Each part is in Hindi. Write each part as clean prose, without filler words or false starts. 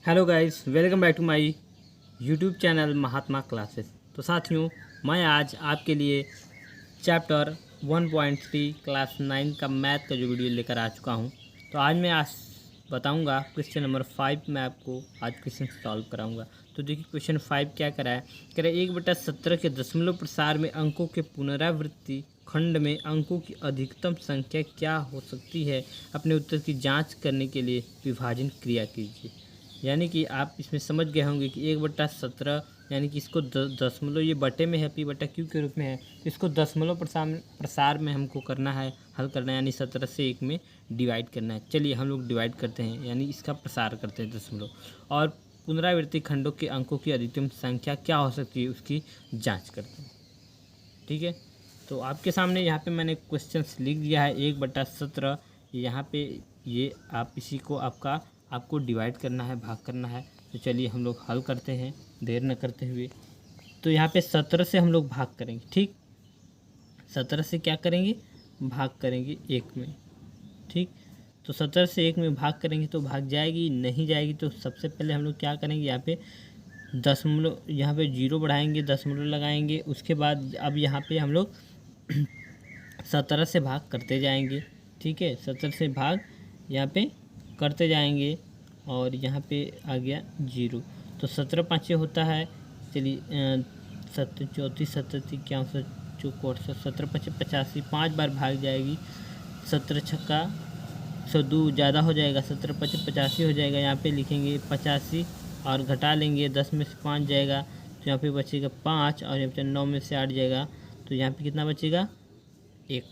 Hello guys, welcome back to my YouTube channel Mahatma classes. तो साथियों, मैं आज आपके लिए चैप्टर 1.3 क्लास 9 का मैथ का जो वीडियो लेकर आ चुका हूं। तो आज मैं बताऊंगा क्वेश्चन नंबर 5। मैं आपको आज क्वेश्चन सॉल्व कराऊंगा। तो देखिए क्वेश्चन 5 क्या करा है। कह रहा है 1/17 के दशमलव प्रसार में अंकों के पुनरावृत्ति खंड में अंकों की अधिकतम संख्या क्या हो सकती है। अपने उत्तर की जाँच करने के लिए विभाजन क्रिया कीजिए। यानी कि आप इसमें समझ गए होंगे कि 1/17 यानी कि इसको दशमलव, ये बटे में है, पी बटा क्यू के रूप में है, तो इसको दशमलव प्रसार में हमको करना है, हल करना है, यानी 17 से 1 में डिवाइड करना है। चलिए हम लोग डिवाइड करते हैं, यानी इसका प्रसार करते हैं दशमलव। और पुनरावृत्ति खंडों के अंकों की अधिकतम संख्या क्या हो सकती है उसकी जाँच करते हैं। ठीक है, तो आपके सामने यहाँ पे मैंने क्वेश्चंस लिख दिया है। 1/17 यहाँ पे ये आप इसी को आपको डिवाइड करना है, भाग करना है। तो चलिए हम लोग हल करते हैं देर न करते हुए। तो यहाँ पे 17 से हम लोग भाग करेंगे। ठीक, 17 से क्या करेंगे, भाग करेंगे 1 में। ठीक, तो 17 से 1 में भाग करेंगे तो भाग जाएगी, नहीं जाएगी। तो सबसे पहले हम लोग क्या करेंगे, यहाँ पे दशमलव, यहाँ पे 0 बढ़ाएंगे, दशमलव लगाएंगे। उसके बाद अब यहाँ पे हम लोग 17 से भाग करते जाएंगे। ठीक है, 17 से भाग यहाँ पे करते जाएंगे और यहाँ पे आ गया 0। तो 17 पाँचे होता है। चलिए 17 34 17 इक्यावन 64 17 पचे 85, 5 बार भाग जाएगी। 17 छक्का 102 ज़्यादा हो जाएगा, 17 पचे 85 हो जाएगा। यहाँ पे लिखेंगे 85 और घटा लेंगे, 10 में से 5 जाएगा तो यहाँ पे बचेगा 5 और यहाँ पे 9 में से 8 जाएगा तो यहाँ पे कितना बचेगा 1।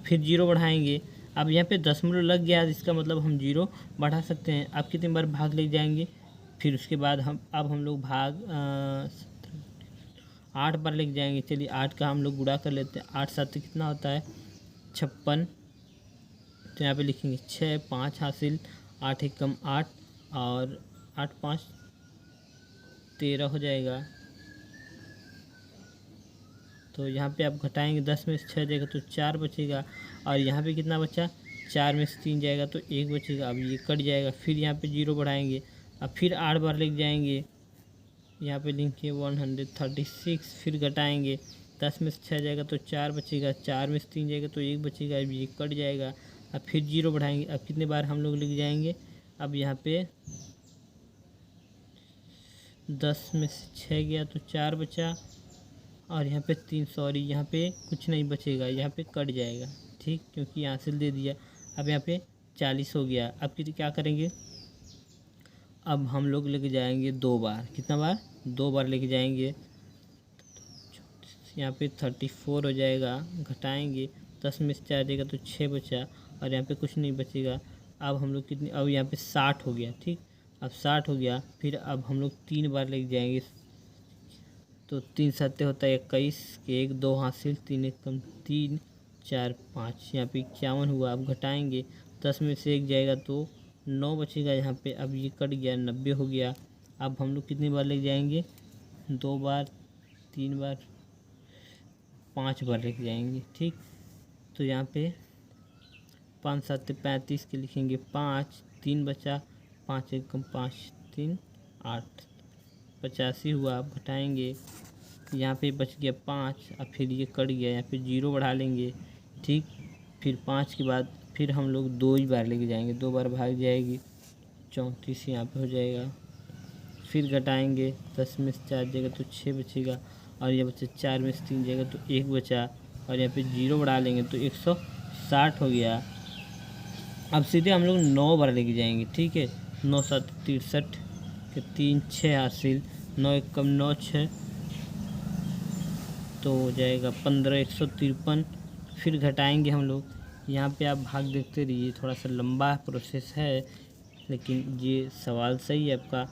फिर 0 बढ़ाएंगे। अब यहाँ पे दशमलव लग गया, इसका मतलब हम 0 बढ़ा सकते हैं। अब कितनी बार भाग ले जाएंगे, फिर उसके बाद हम लोग भाग 8 बार लेके जाएंगे। चलिए 8 का हम लोग गुणा कर लेते हैं। 8 7 कितना होता है 56। तो यहाँ पे लिखेंगे 6 5 हासिल, 8 1 कम 8 और 8 5 13 हो जाएगा। तो यहाँ पे आप घटाएंगे, 10 में से 6 जाएगा तो 4 बचेगा। और यहाँ पे कितना बचा, 4 में से 3 जाएगा तो 1 बचेगा। अब ये कट जाएगा। फिर यहाँ पे 0 बढ़ाएंगे, अब फिर 8 बार लेके जाएंगे। यहाँ पे लिखेंगे 136। फिर घटाएंगे, 10 में से 6 जाएगा तो 4 बचेगा, 4 में से 3 जाएगा तो 1 बचेगा। अब ये कट जाएगा। अब फिर 0 बढ़ाएंगे। अब कितने बार हम लोग लेके जाएंगे, अब यहाँ पे 10 में से 6 गया तो 4 बचा और यहाँ पे 3, सॉरी यहाँ पे कुछ नहीं बचेगा, यहाँ पे कट जाएगा। ठीक, क्योंकि यहाँ से दे दिया। अब यहाँ पे 40 हो गया। अब क्या करेंगे, अब हम लोग लेके जाएंगे 2 बार। कितना बार, 2 बार लेके जाएंगे। यहाँ पे 34 हो जाएगा। घटाएंगे, 10 में से 4 जाएगा तो 6 बचा और यहाँ पे कुछ नहीं बचेगा। अब हम लोग कितनी, अब यहाँ पे 60 हो गया। ठीक, अब 60 हो गया। फिर अब हम लोग 3 बार लेके जाएंगे। तो 3 7 होता है 21, 1 2 हासिल, 3 1 कम 3 4 5, यहाँ पे 51 हुआ। अब घटाएंगे, 10 में से 1 जाएगा तो 9 बचेगा यहाँ पे। अब ये कट गया, 90 हो गया। अब हम लोग कितनी बार लेके जाएंगे, 2 बार, 3 बार, 5 बार लेके जाएंगे। ठीक, तो यहाँ पे 5 7 35 के लिखेंगे 5, 3 बचा, 5 1 कम 5 3 8, 85 हुआ। अब घटाएंगे, यहाँ पे बच गया 5। अब फिर ये कट गया, यहाँ पे 0 बढ़ा लेंगे। ठीक, फिर 5 के बाद फिर हम लोग 2 ही बार लेके जाएंगे, 2 बार भाग जाएगी, 34 यहाँ पे हो जाएगा। फिर घटाएंगे, 10 में से 4 जाएगा तो 6 बचेगा और ये बचा 4 में से 3 जाएगा तो 1 बचा और यहाँ पे 0 बढ़ा लेंगे तो 160 हो गया। अब सीधे हम लोग 9 बार लेके जाएंगे। ठीक है, 9 7 63 के 3 6 हासिल, 9 1 कम 9 6 तो हो जाएगा 15 153। फिर घटाएंगे हम लोग। यहाँ पे आप भाग देखते रहिए, थोड़ा सा लंबा प्रोसेस है लेकिन ये सवाल सही है आपका।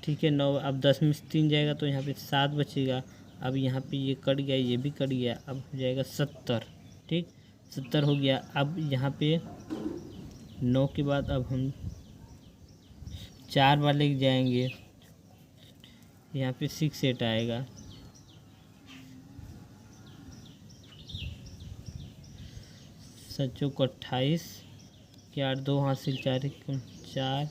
ठीक है, 9, अब 10 में से 3 जाएगा तो यहाँ पे 7 बचेगा। अब यहाँ पे ये कट गया, ये भी कट गया। अब हो जाएगा 70। ठीक, 70 हो गया। अब यहाँ पे 9 के बाद अब हम 4 बार लेके जाएंगे, यहाँ पे 6 8 आएगा। सच्चों को 28 के 8 2 हासिल, 4 1 4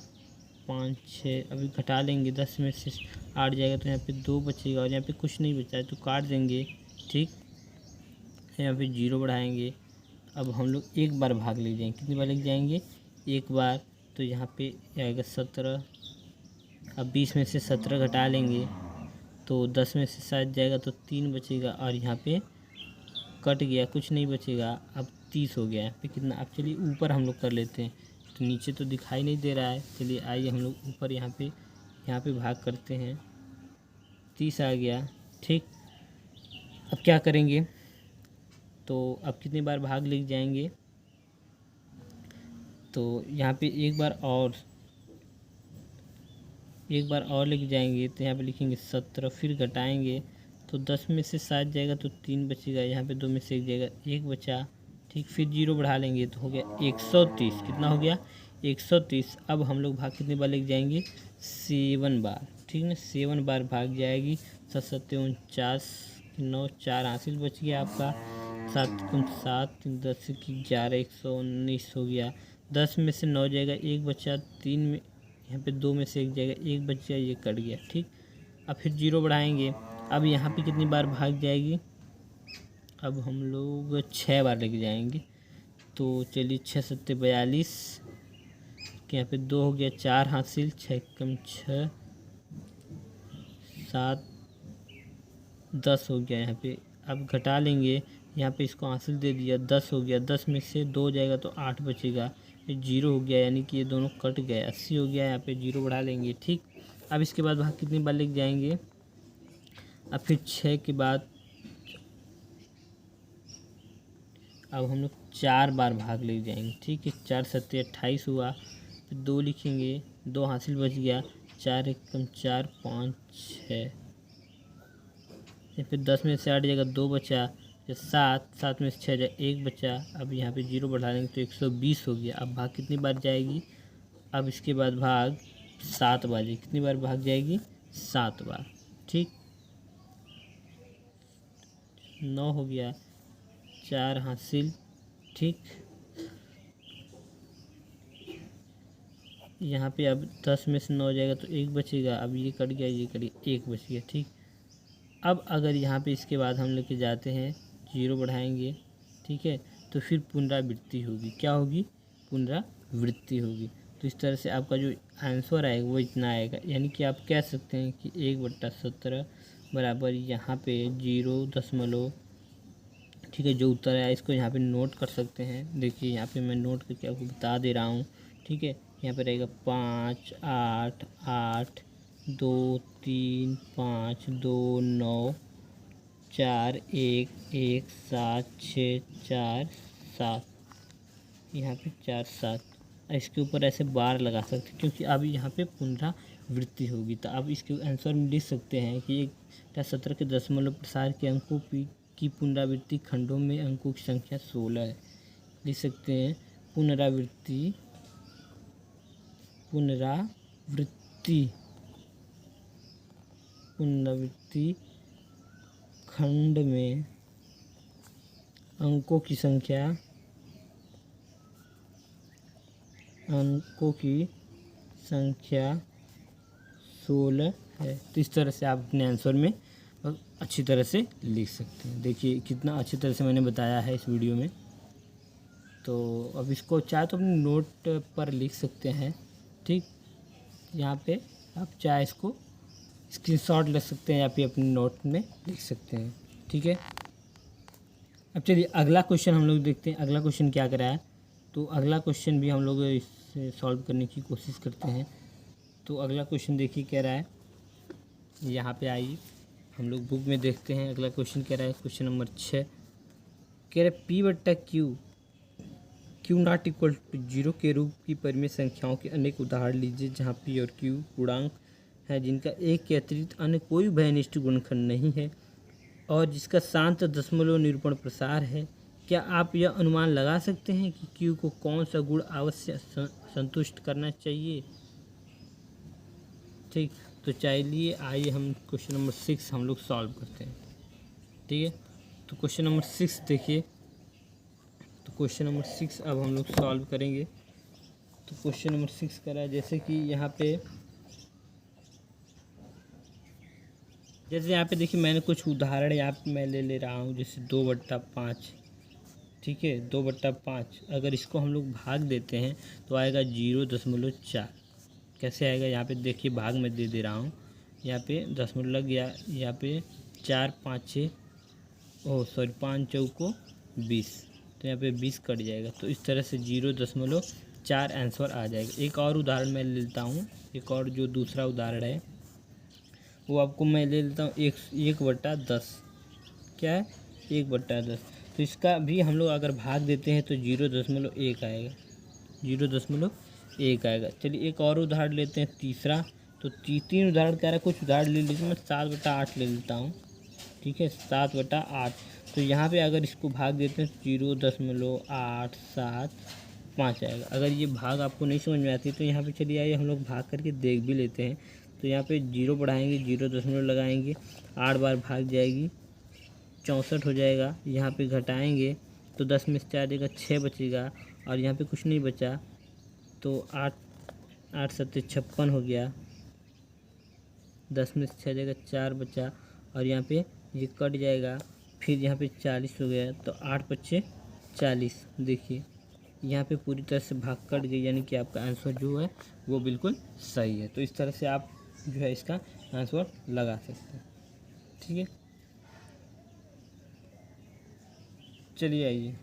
5 6, अभी घटा लेंगे 10 में से 8 जाएगा तो यहाँ पे 2 बचेगा और यहाँ पे कुछ नहीं बचा है तो काट देंगे। ठीक, यहाँ पे 0 बढ़ाएंगे। अब हम लोग एक बार भाग ले जाएंगे, कितनी बार लेके जाएंगे? एक बार, तो यहाँ पे आएगा 17। अब 20 में से 17 घटा लेंगे तो 10 में से 7 जाएगा तो 3 बचेगा और यहाँ पे कट गया, कुछ नहीं बचेगा। अब 30 हो गया है। फिर कितना? अब चलिए ऊपर हम लोग कर लेते हैं, तो नीचे तो दिखाई नहीं दे रहा है। चलिए आइए हम लोग ऊपर यहाँ पे भाग करते हैं। 30 आ गया। ठीक, अब क्या करेंगे? तो अब कितनी बार भाग ले जाएंगे? तो यहाँ पे एक बार और लेके जाएंगे तो यहाँ पे लिखेंगे 17, फिर घटाएंगे तो 10 में से 7 जाएगा तो 3 बचेगा, यहाँ पे 2 में से 1 जाएगा, 1 बचा। ठीक, फिर 0 बढ़ा लेंगे तो हो गया 130। कितना हो गया? 130। अब हम लोग भाग कितने बार लेके जाएंगे? 7 बार। ठीक ना, 7 बार भाग जाएगी। 7 7 49, 9 4 हासिल बच गया आपका। 7 7 10 11, 119 हो गया। 10 में से 9 जाएगा, 1 बचा। 3 में, यहाँ पे 2 में से 1 जाएगा, 1 बच गया, ये कट गया। ठीक, अब फिर 0 बढ़ाएंगे। अब यहाँ पे कितनी बार भाग जाएगी? अब हम लोग 6 बार लेके जाएंगे। तो चलिए 6 7 42 के यहाँ पे 2 हो गया, 4 हासिल, 6 कम 6 7 10 हो गया यहाँ पे। अब घटा लेंगे, यहाँ पे इसको हासिल दे दिया, 10 हो गया। 10 में से 2 जाएगा तो 8 बचेगा, ये 0 हो गया, यानी कि ये दोनों कट गए। 80 हो गया, यहाँ पे 0 बढ़ा लेंगे। ठीक, अब इसके बाद भाग कितनी बार लेके जाएंगे? अब फिर 6 के बाद अब हम लोग 4 बार भाग ले जाएंगे। ठीक है, 4 7 28 हुआ, फिर 2 लिखेंगे, 2 हासिल बच गया, 4 1 कम 4 5 6, फिर 10 में से 8 जाएगा, 2 बचा। 7 में से 6 जाएगा, 1 बचा। अब यहाँ पे 0 बढ़ा लेंगे तो 120 हो गया। अब भाग कितनी बार जाएगी? अब इसके बाद भाग 7 बार जाएगी। कितनी बार भाग जाएगी? 7 बार। ठीक, 9 हो गया, 4 हासिल। ठीक, यहाँ पे अब 10 में से 9 जाएगा तो 1 बचेगा। अब ये कट गया, ये कट गया, 1 बच गया। ठीक, अब अगर यहाँ पे इसके बाद हम लेके जाते हैं, 0 बढ़ाएंगे। ठीक है, तो फिर पुनरावृत्ति होगी। क्या होगी? पुनरावृत्ति होगी। तो इस तरह से आपका जो आंसर आएगा वो इतना आएगा। यानी कि आप कह सकते हैं कि 1/17 बराबर यहाँ पे 0 ठीक है, जो उत्तर है इसको यहाँ पे नोट कर सकते हैं। देखिए यहाँ पे मैं नोट करके आपको बता दे रहा हूँ। ठीक है, यहाँ पे रहेगा 5 8 8 2 3 5 2 9 4 1 1 7 6 4 7, यहाँ पे 4 7। इसके ऊपर ऐसे बार लगा सकते हैं क्योंकि अब यहाँ पे पुनरावृत्ति होगी। तो आप इसके आंसर में लिख सकते हैं कि 17 के दशमलव प्रसार के अंकों की पुनरावृत्ति खंडों में अंकों की संख्या 16 है। लिख सकते हैं पुनरावृत्ति खंड में अंकों की संख्या 16 है। तो इस तरह से आप अपने आंसर में अच्छी तरह से लिख सकते हैं। देखिए कितना अच्छी तरह से मैंने बताया है इस वीडियो में। तो अब इसको चाहे तो अपने नोट पर लिख सकते हैं। ठीक, यहाँ पे आप चाहे इसको स्क्रीनशॉट ले सकते हैं या फिर अपने नोट में लिख सकते हैं। ठीक है, अब चलिए अगला क्वेश्चन हम लोग देखते हैं। अगला क्वेश्चन क्या करा है, तो अगला क्वेश्चन भी हम लोग इससे सॉल्व करने की कोशिश करते हैं। तो अगला क्वेश्चन देखिए क्या रहा है, यहाँ पे आइए हम लोग बुक में देखते हैं। अगला क्वेश्चन क्या रहा है, क्वेश्चन नंबर 6 कह रहा है P/Q नॉट इक्वल टू 0 के रूप की परिमेय संख्याओं के अनेक उदाहरण लीजिए जहाँ P और Q पूर्णांक है जिनका एक के अतिरिक्त अन्य कोई भयनिष्ठ गुणनखंड नहीं है और जिसका शांत दशमलव निरूपण प्रसार है। क्या आप यह अनुमान लगा सकते हैं कि Q को कौन सा गुण अवश्य संतुष्ट करना चाहिए? ठीक, तो चलिए आइए हम क्वेश्चन नंबर 6 हम लोग सॉल्व करते हैं। ठीक है, तो क्वेश्चन नंबर 6 देखिए। तो क्वेश्चन नंबर 6 अब हम लोग सॉल्व करेंगे। तो क्वेश्चन नंबर 6 करा है, जैसे कि यहाँ पे देखिए मैंने कुछ उदाहरण यहाँ पे मैं ले रहा हूँ, जैसे 2/5। ठीक है, 2/5 अगर इसको हम लोग भाग देते हैं तो आएगा 0.4। कैसे आएगा, यहाँ पे देखिए भाग में दे रहा हूँ, यहाँ पे दशमलव लग गया, यहाँ पे 4 5 6 5 चौको 20, तो यहाँ पे 20 कट जाएगा। तो इस तरह से 0.4 आंसर आ जाएगा। एक और उदाहरण मैं लेता हूँ, एक और जो दूसरा उदाहरण है वो आपको मैं ले लेता हूँ 1/10। क्या है, 1/10। तो इसका भी हम लोग अगर भाग देते हैं तो 0.1 आएगा, 0.1 आएगा। चलिए एक और उदाहरण लेते हैं, तीसरा। तो तीन उदाहरण कह रहा है, कुछ उदाहरण ले लीजिए, मैं 7/8 ले लेता हूँ। ठीक है, 7/8। तो यहाँ पे अगर इसको भाग देते हैं 0.875 आएगा। अगर ये भाग आपको नहीं समझ में आती तो यहाँ पे चलिए आइए हम लोग भाग करके देख भी लेते हैं। तो यहाँ पे 0 बढ़ाएंगे, 0 लगाएंगे, 8 बार भाग जाएगी, 64 हो जाएगा। यहाँ पे घटाएंगे तो 10 में से 4 देगा, 6 बचेगा, और यहाँ पे कुछ नहीं बचा तो 8 7 56 हो गया। 10 में से 6 देगा, 4 बचा, और यहाँ पे ये कट जाएगा, फिर यहाँ पे 40 हो गया। तो 8 5 40। देखिए यहाँ पे पूरी तरह से भाग कट गई, यानी कि आपका आंसर जो है वो बिल्कुल सही है। तो इस तरह से आप जो है इसका आंसर लगा सकते हैं। ठीक है, चलिए आइए।